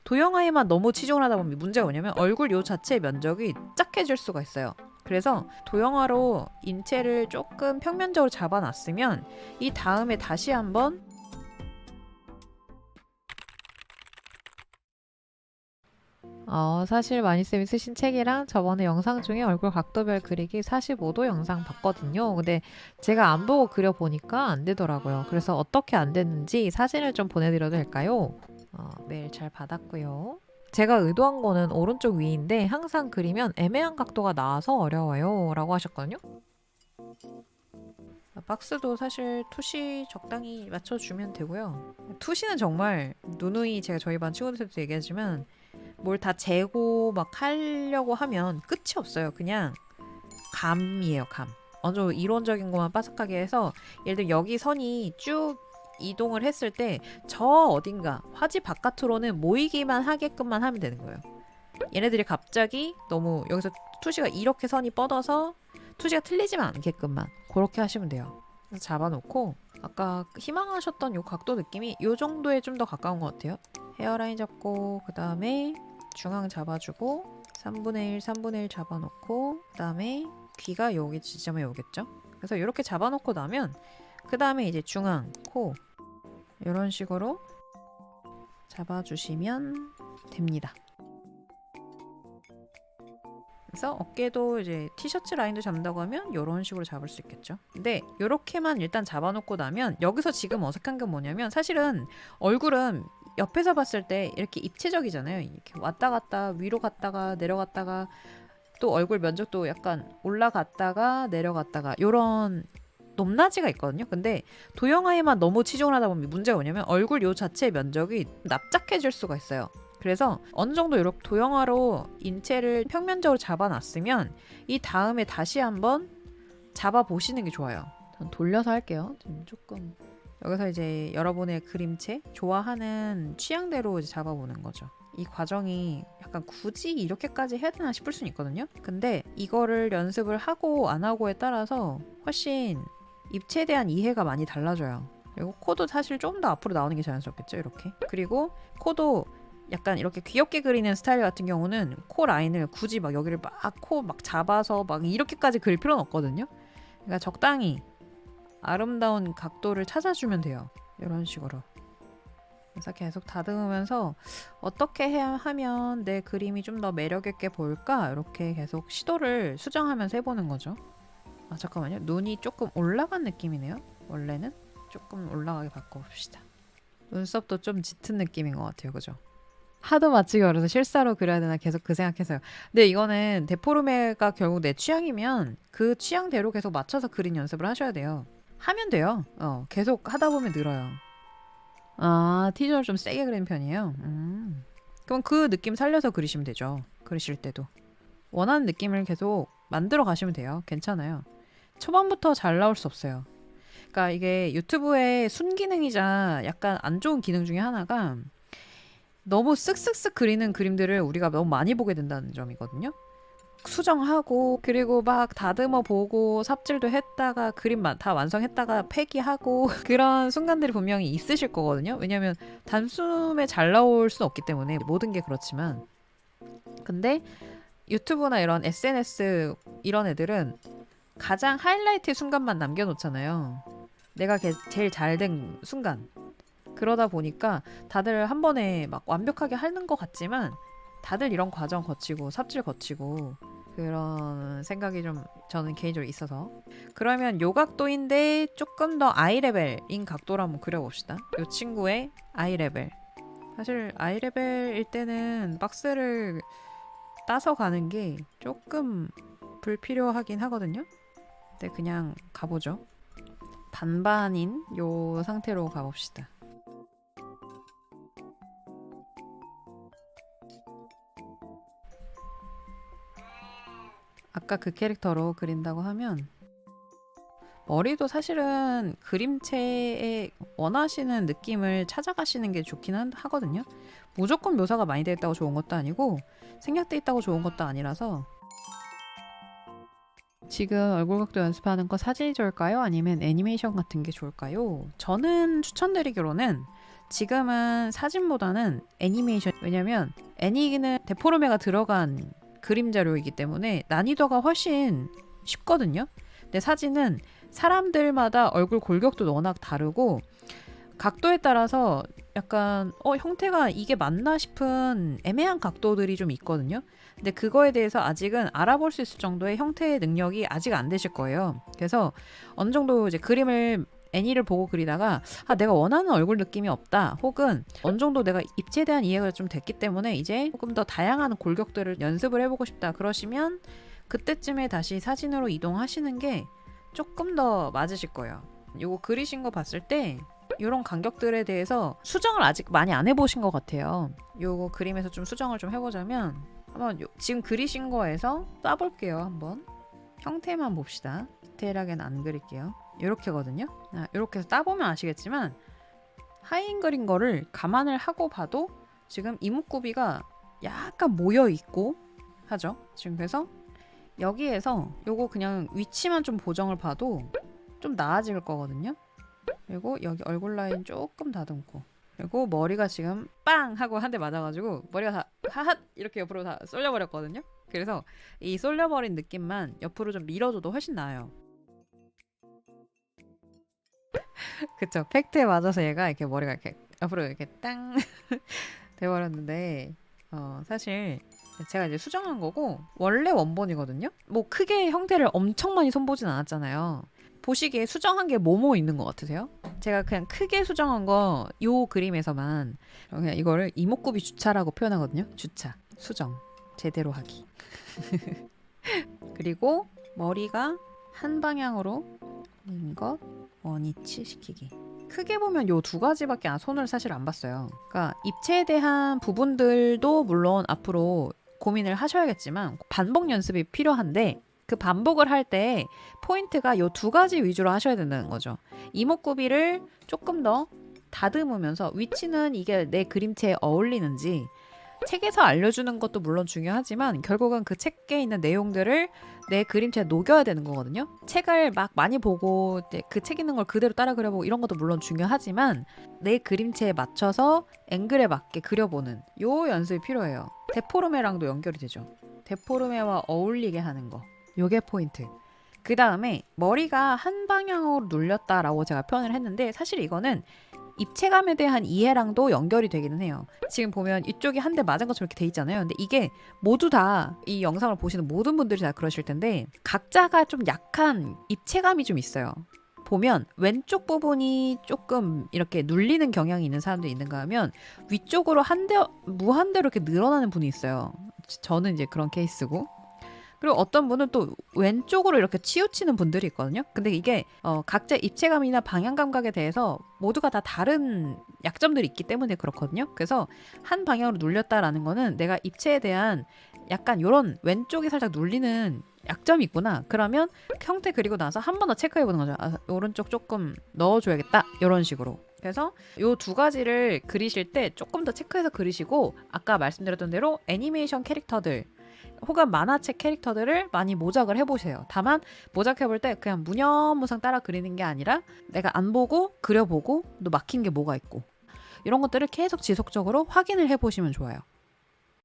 도형화에만 너무 치중을 하다 보면 문제가 뭐냐면 얼굴 요 자체의 면적이 작해질 수가 있어요. 그래서 도형화로 인체를 조금 평면적으로 잡아놨으면 이 다음에 다시 한번 사실 마니쌤이 쓰신 책이랑 저번에 영상 중에 얼굴 각도별 그리기 45도 영상 봤거든요. 근데 제가 안 보고 그려보니까 안 되더라고요. 그래서 어떻게 안 됐는지 사진을 좀 보내드려도 될까요? 메일 잘 받았고요. 제가 의도한 거는 오른쪽 위인데 항상 그리면 애매한 각도가 나와서 어려워요 라고 하셨거든요. 박스도 사실 투시 적당히 맞춰주면 되고요. 투시는 정말 누누이 제가 저희 반 친구들한테도 얘기하지만 뭘 다 재고 막 하려고 하면 끝이 없어요. 그냥 감이에요, 감. 어느 정도 이론적인 것만 빠삭하게 해서 예를 들어 여기 선이 쭉 이동을 했을 때 저 어딘가 화지 바깥으로는 모이기만 하게끔만 하면 되는 거예요. 얘네들이 갑자기 너무 여기서 투시가 이렇게 선이 뻗어서 투시가 틀리지만 않게끔만 그렇게 하시면 돼요. 그래서 잡아놓고 아까 희망하셨던 요 각도 느낌이 요 정도에 좀 더 가까운 것 같아요. 헤어라인 잡고 그 다음에 중앙 잡아주고 3분의 1, 3분의 1 잡아놓고 그 다음에 귀가 여기 지점에 오겠죠? 그래서 이렇게 잡아놓고 나면 그 다음에 이제 중앙, 코 이런 식으로 잡아주시면 됩니다. 그래서 어깨도 이제 티셔츠 라인도 잡는다고 하면 이런 식으로 잡을 수 있겠죠. 근데 이렇게만 일단 잡아놓고 나면 여기서 지금 어색한 게 뭐냐면 사실은 얼굴은 옆에서 봤을 때 이렇게 입체적이잖아요. 이렇게 왔다 갔다 위로 갔다가 내려갔다가 또 얼굴 면적도 약간 올라갔다가 내려갔다가 이런 높낮이가 있거든요. 근데 도형화에만 너무 치중을 하다 보면 문제가 뭐냐면 얼굴 요 자체의 면적이 납작해질 수가 있어요. 그래서 어느 정도 이렇게 도형화로 인체를 평면적으로 잡아놨으면 이 다음에 다시 한번 잡아보시는 게 좋아요. 전 돌려서 할게요. 조금 여기서 이제 여러분의 그림체 좋아하는 취향대로 이제 잡아보는 거죠. 이 과정이 약간 굳이 이렇게까지 해야 되나 싶을 수는 있거든요. 근데 이거를 연습을 하고 안 하고에 따라서 훨씬 입체에 대한 이해가 많이 달라져요. 그리고 코도 사실 좀 더 앞으로 나오는 게 자연스럽겠죠. 이렇게. 그리고 코도 약간 이렇게 귀엽게 그리는 스타일 같은 경우는 코 라인을 굳이 막 여기를 막 코 막 잡아서 막 이렇게까지 그릴 필요는 없거든요. 그러니까 적당히 아름다운 각도를 찾아주면 돼요. 이런 식으로. 그래서 계속 다듬으면서 어떻게 해야 하면 내 그림이 좀 더 매력있게 보일까? 이렇게 계속 시도를 수정하면서 해보는 거죠. 잠깐만요. 눈이 조금 올라간 느낌이네요. 원래는 조금 올라가게 바꿔봅시다. 눈썹도 좀 짙은 느낌인 것 같아요. 그죠? 하도 맞추기 어려서 실사로 그려야 되나 계속 그 생각해서요. 근데 이거는 데포르메가 결국 내 취향이면 그 취향대로 계속 맞춰서 그린 연습을 하셔야 돼요. 하면 돼요. 계속 하다 보면 늘어요. 티저를 좀 세게 그리는 편이에요. 그럼 그 느낌 살려서 그리시면 되죠. 그리실 때도. 원하는 느낌을 계속 만들어 가시면 돼요. 괜찮아요. 초반부터 잘 나올 수 없어요. 그러니까 이게 유튜브의 순기능이자 약간 안 좋은 기능 중에 하나가 너무 쓱쓱쓱 그리는 그림들을 우리가 너무 많이 보게 된다는 점이거든요. 수정하고 그리고 막 다듬어 보고 삽질도 했다가 그림 다 완성했다가 폐기하고 그런 순간들이 분명히 있으실 거거든요. 왜냐면 단숨에 잘 나올 수는 없기 때문에 모든 게 그렇지만 근데 유튜브나 이런 SNS 이런 애들은 가장 하이라이트 순간만 남겨놓잖아요. 내가 제일 잘 된 순간. 그러다 보니까 다들 한 번에 막 완벽하게 하는 것 같지만 다들 이런 과정 거치고 삽질 거치고 그런 생각이 좀 저는 개인적으로 있어서 그러면 요 각도인데 조금 더 아이 레벨인 각도로 한번 그려봅시다. 요 친구의 아이 레벨. 사실 아이 레벨일 때는 박스를 따서 가는 게 조금 불필요하긴 하거든요. 근데 그냥 가보죠. 반반인 요 상태로 가봅시다. 아까 그 캐릭터로 그린다고 하면 머리도 사실은 그림체에 원하시는 느낌을 찾아가시는 게 좋긴 하거든요. 무조건 묘사가 많이 되어 있다고 좋은 것도 아니고 생략돼 있다고 좋은 것도 아니라서 지금 얼굴 각도 연습하는 거 사진이 좋을까요? 아니면 애니메이션 같은 게 좋을까요? 저는 추천드리기로는 지금은 사진보다는 애니메이션, 왜냐면 애니는 데포르메가 들어간 그림 자료이기 때문에 난이도가 훨씬 쉽거든요. 근데 사진은 사람들마다 얼굴 골격도 워낙 다르고 각도에 따라서 약간 형태가 이게 맞나 싶은 애매한 각도들이 좀 있거든요. 근데 그거에 대해서 아직은 알아볼 수 있을 정도의 형태의 능력이 아직 안 되실 거예요. 그래서 어느 정도 이제 그림을 애니를 보고 그리다가 내가 원하는 얼굴 느낌이 없다, 혹은 어느 정도 내가 입체에 대한 이해가 좀 됐기 때문에 이제 조금 더 다양한 골격들을 연습을 해보고 싶다, 그러시면 그때쯤에 다시 사진으로 이동하시는 게 조금 더 맞으실 거예요. 요거 그리신 거 봤을 때 이런 간격들에 대해서 수정을 아직 많이 안 해보신 것 같아요. 요거 그림에서 좀 수정을 좀 해보자면 한번 지금 그리신 거에서 쏴볼게요. 한번 형태만 봅시다. 디테일하게는 안 그릴게요. 이렇게거든요. 이렇게 해서 따보면 아시겠지만 하인 그린 거를 감안을 하고 봐도 지금 이목구비가 약간 모여있고 하죠. 지금 그래서 여기에서 요거 그냥 위치만 좀 보정을 봐도 좀 나아질 거거든요. 그리고 여기 얼굴 라인 조금 다듬고, 그리고 머리가 지금 빵 하고 한 대 맞아가지고 머리가 다 하핫 이렇게 옆으로 다 쏠려버렸거든요. 그래서 이 쏠려버린 느낌만 옆으로 좀 밀어줘도 훨씬 나아요. 그쵸, 팩트에 맞아서 얘가 이렇게 머리가 이렇게 옆으로 이렇게 땅 돼버렸는데 사실 제가 이제 수정한 거고 원래 원본이거든요. 뭐 크게 형태를 엄청 많이 손보진 않았잖아요. 보시기에 수정한 게 뭐뭐 있는 것 같으세요? 제가 그냥 크게 수정한 거 요 그림에서만 그냥 이거를 이목구비 주차라고 표현하거든요. 주차, 수정, 제대로 하기. 그리고 머리가 한 방향으로 는 것 원위치 시키기. 크게 보면 요 두 가지밖에 손을 사실 안 봤어요. 그러니까 입체에 대한 부분들도 물론 앞으로 고민을 하셔야겠지만 반복 연습이 필요한데 그 반복을 할 때 포인트가 요 두 가지 위주로 하셔야 된다는 거죠. 이목구비를 조금 더 다듬으면서 위치는 이게 내 그림체에 어울리는지 책에서 알려주는 것도 물론 중요하지만 결국은 그 책에 있는 내용들을 내 그림체에 녹여야 되는 거거든요. 책을 막 많이 보고 그 책 있는 걸 그대로 따라 그려보고 이런 것도 물론 중요하지만 내 그림체에 맞춰서 앵글에 맞게 그려보는 요 연습이 필요해요. 데포르메랑도 연결이 되죠. 데포르메와 어울리게 하는 거, 요게 포인트. 그 다음에 머리가 한 방향으로 눌렸다라고 제가 표현을 했는데 사실 이거는 입체감에 대한 이해랑도 연결이 되기는 해요. 지금 보면 이쪽이 한 대 맞은 것처럼 이렇게 돼 있잖아요. 근데 이게 모두 다 이 영상을 보시는 모든 분들이 다 그러실 텐데 각자가 좀 약한 입체감이 좀 있어요. 보면 왼쪽 부분이 조금 이렇게 눌리는 경향이 있는 사람도 있는가 하면 위쪽으로 무한대로 이렇게 늘어나는 분이 있어요. 저는 이제 그런 케이스고, 그리고 어떤 분은 또 왼쪽으로 이렇게 치우치는 분들이 있거든요. 근데 이게 각자 입체감이나 방향 감각에 대해서 모두가 다 다른 약점들이 있기 때문에 그렇거든요. 그래서 한 방향으로 눌렸다라는 거는 내가 입체에 대한 약간 이런 왼쪽이 살짝 눌리는 약점이 있구나. 그러면 형태 그리고 나서 한 번 더 체크해보는 거죠. 오른쪽 조금 넣어줘야겠다, 이런 식으로. 그래서 요 두 가지를 그리실 때 조금 더 체크해서 그리시고, 아까 말씀드렸던 대로 애니메이션 캐릭터들 혹은 만화책 캐릭터들을 많이 모작을 해보세요. 다만 모작해볼 때 그냥 무념무상 따라 그리는 게 아니라 내가 안 보고 그려보고 또 막힌 게 뭐가 있고 이런 것들을 계속 지속적으로 확인을 해보시면 좋아요.